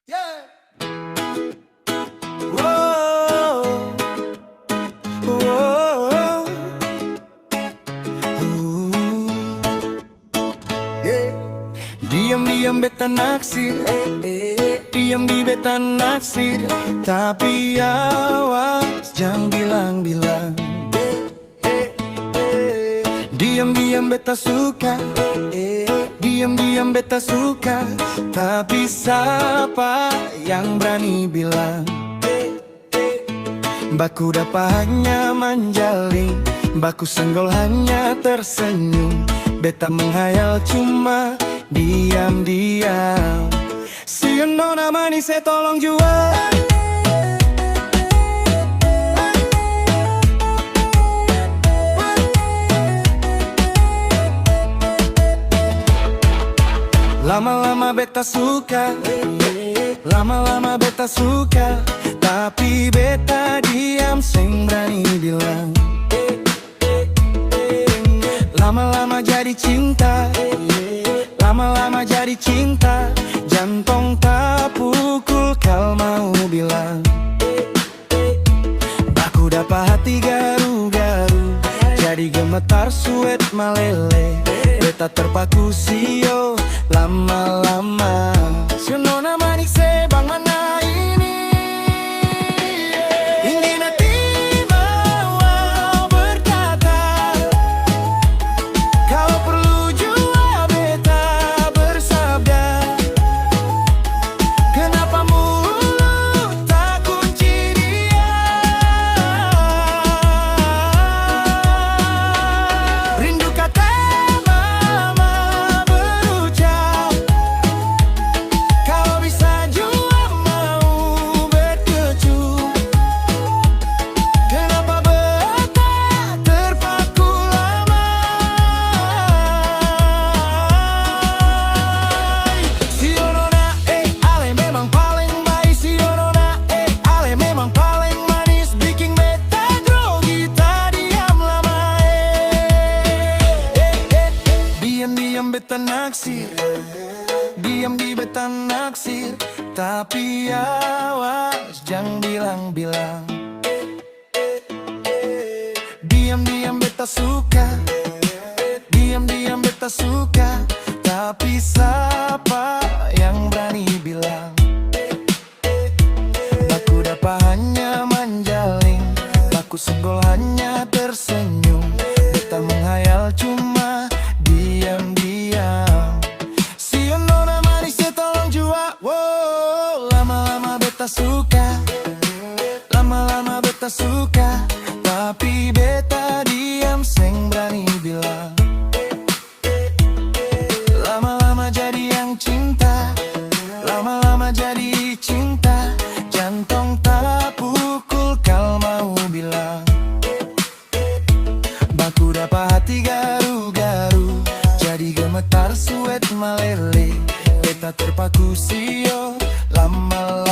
Yeah. Whoa. Whoa. Yeah. Diam-diam beta naksir, diam di beta naksir, tapi awas jangan bilang-bilang. Diam-diam beta suka, diam-diam beta suka, tapi siapa yang berani bilang? Baku dapat hanya menjalin, baku senggol hanya tersenyum, beta menghayal cuma diam-diam. Si nona manis saya tolong jual. Lama-lama beta suka, lama-lama beta suka, tapi beta diam seng berani bilang. Lama-lama jadi cinta, lama-lama jadi cinta, jantung tak pukul kau mau bilang. Baku dapat hati garu-garu, jadi gemetar suet malele, beta terpaku sio lama-lama. Si nona manis sebang mana ini? Ingin tiba-tiba berkata, kalau perlu jua beta bersabda. Kenapa mulut tak kunci dia? Rindu kata mama berucap, kalau bisa jua mau berkecup. Kenapa beta terpaku lama? Si nona ale memang paling baik, si nona ale memang paling manis, bikin beta grogi tak diam lama. Diam-diam beta naksir, diam di beta naksir, tapi awas jangan bilang-bilang. Diam-diam beta suka, diam-diam beta suka, tapi siapa yang berani bilang? Baku dapat hanya menjalin, baku senggol hanya tersenyum, beta menghayal cuma diam-diam. Si nona manis ya tolong jua. Wow, lama-lama beta suka, lama-lama beta suka, tapi beta diam seng berani bilang. Lama-lama jadi yang cinta, lama-lama jadi cinta, jantung tak pukul kau mau bilang. Baku dapat hati garu-garu, jadi gemetar suet malele, beta terpaku sio lama-lama.